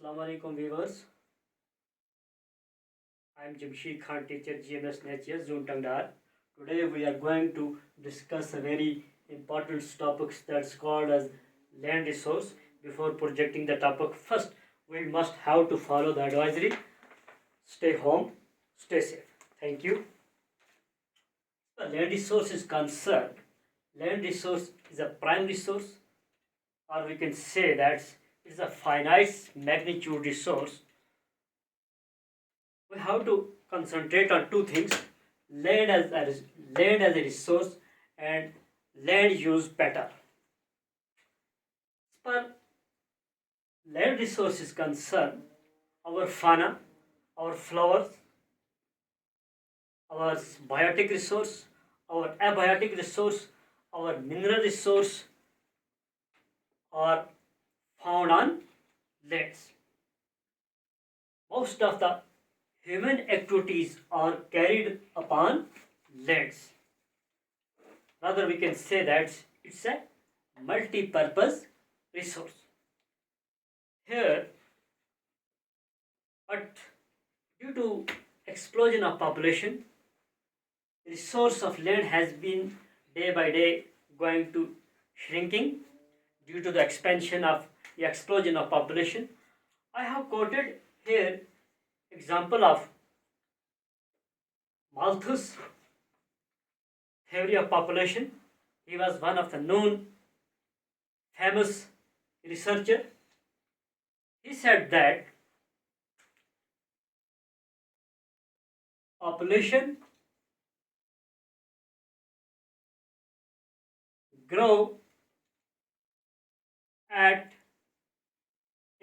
Assalamu alaikum viewers. I am Jamshid Khan, teacher GMS Nature, Zone Tangdar. Today we are going to discuss a very important topic that's called as land resource. Before projecting the topic, first we must have to follow the advisory. Stay home, stay safe. Thank you. The land resource is concerned. Land resource is a prime resource, or we can say that it's a finite magnitude resource. We have to concentrate on two things: land as a resource and land use pattern. As far land resource is concerned, our fauna, our flowers, our biotic resource, our abiotic resource, our mineral resource are found on lands. Most of the human activities are carried upon lands. Rather, we can say that it's a multi-purpose resource. Here, but due to explosion of population, the resource of land has been day by day going to shrinking due to the expansion of the explosion of population. I have quoted here example of Malthus theory of population. He was one of the known famous researcher. He said that population grow at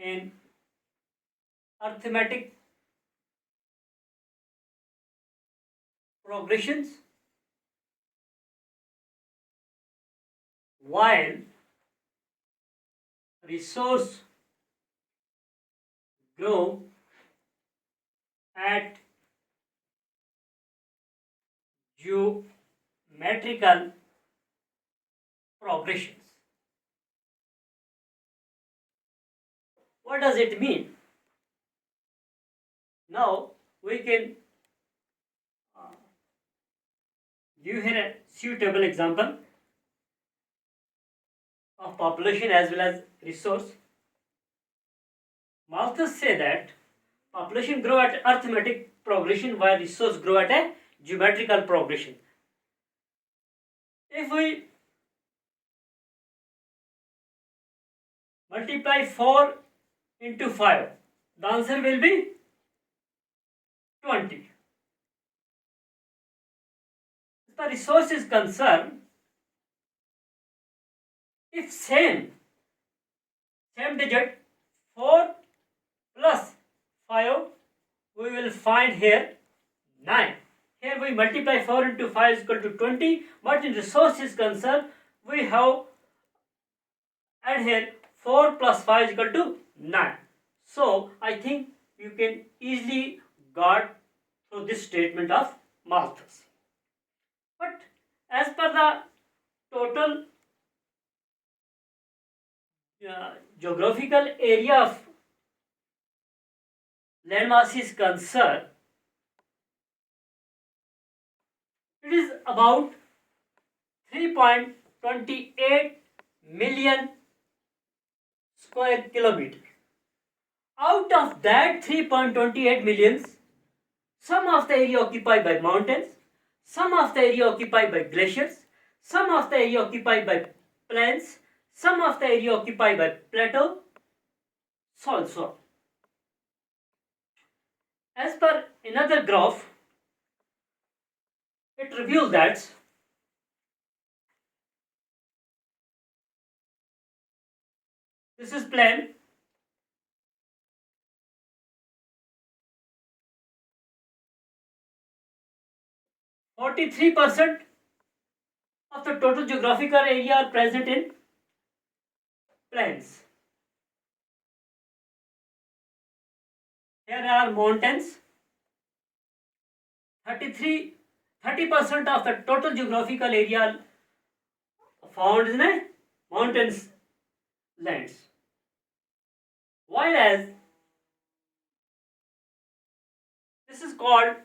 in arithmetic progressions, while resource grow at geometrical progressions. What does it mean? Now we can give here a suitable example of population as well as resource. Malthus say that population grow at arithmetic progression while resource grow at a geometrical progression. If we multiply 4 into 5, the answer will be 20. As far as resource is concerned, if same digit 4 plus 5, we will find here 9. Here we multiply 4 into 5 is equal to 20, but in resource is concerned, we have add here 4 plus 5 is equal to 9. So I think you can easily got through this statement of Malthus. But as per the total geographical area of landmass is concerned, it is about 3.28 million square kilometer. Out of that 3.28 millions, some of the area occupied by mountains, some of the area occupied by glaciers, some of the area occupied by plains, some of the area occupied by plateau, so on so on. As per another graph, it reveals that this is plain, 43% of the total geographical area are present in plains. Here are mountains. 30% of the total geographical area found in mountains lands. Whereas This is called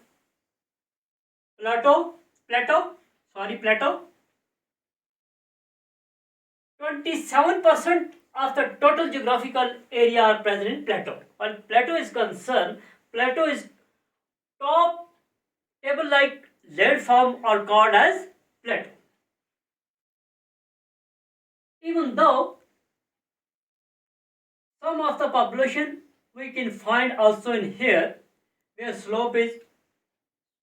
plateau. 27% of the total geographical area are present in plateau. When plateau is concerned, plateau is top table like landform are called as plateau. Even though some of the population we can find also in here where slope is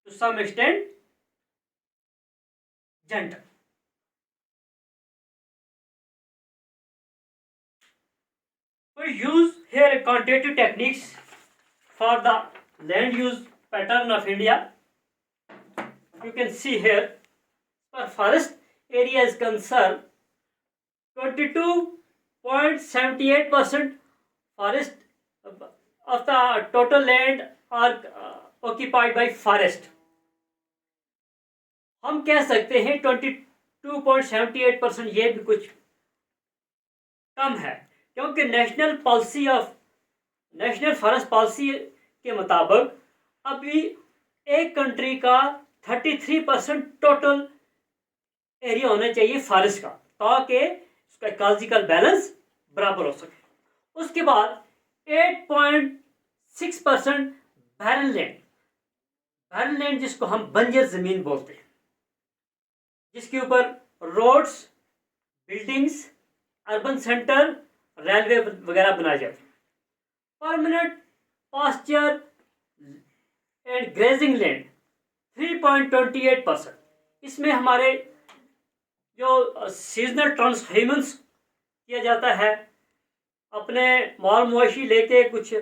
to some extent gentle. We use here quantitative techniques for the land use pattern of India. You can see here for forest area is concerned 22.78% forest of the total land are occupied by forest. हम कह सकते हैं 22.78% ये भी कुछ कम है, क्योंकि national forest policy के मुताबिक अभी एक कंट्री का 33% टोटल एरिया होना चाहिए फॉरेस्ट का, ताकि उसका इकोलॉजिकल बैलेंस बराबर हो सके. उसके बाद 8.6% बैरन लैंड जिसको हम बंजर जमीन बोलते हैं, जिसके ऊपर roads, buildings, urban centre, railway वगैरह बनाए जाते हैं. Permanent pasture and grazing land 3.28%. इसमें हमारे जो सीजनल ट्रांसहिमेंस किया जाता है, अपने माल मवेशी लेके कुछ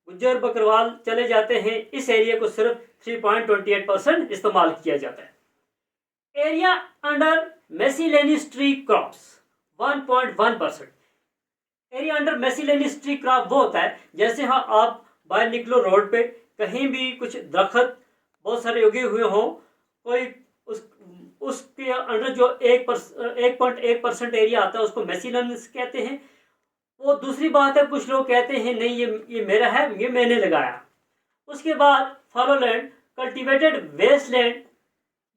गुज्जर बकरवाल चले जाते हैं, इस एरिया को सिर्फ 3.28% इस्तेमाल किया जाता है. Area under miscellaneous tree crops 1.1%. Area under miscellaneous tree crop वो होता है जैसे हाँ आप बाहर निकलो रोड पे, कहीं भी कुछ दरख्त बहुत सारे उगे हुए हों, कोई उसके अंडर जो 1.1% एरिया आता है उसको मेसिलेनियस कहते हैं. वो दूसरी बात है, कुछ लोग कहते हैं नहीं ये मेरा है, ये मैंने लगाया. उसके बाद fallow land, cultivated waste land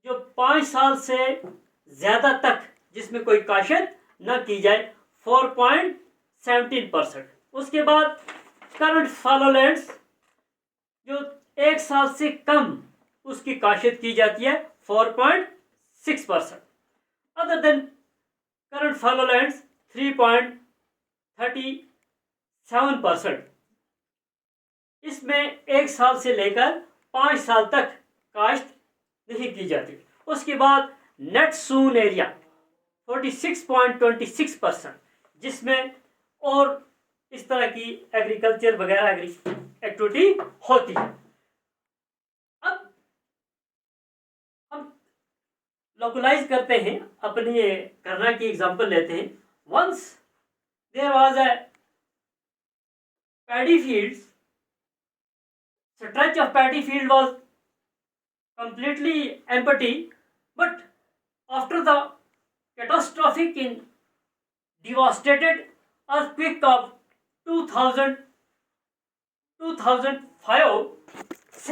जो 5 साल से ज़्यादा तक जिसमें कोई काश्त न की जाए 4.17%. उसके बाद करंट फॉलो लैंड्स जो 1 साल से कम उसकी काश्त की जाती है 4.6%. Other than current follow lands 3.37%. इसमें 1 साल से लेकर 5 साल तक काश्त नहीं की जाती. उसके बाद नेट सून एरिया 46.26%, जिसमें और इस तरह की एग्रीकल्चर वगैरह एक्टिविटी होती है. अब हम लोकलाइज करते हैं, अपनी करना की एग्जांपल लेते हैं. Once there was a paddy fields, stretch of paddy field was completely empty, but after the catastrophic in devastated earthquake of 2005,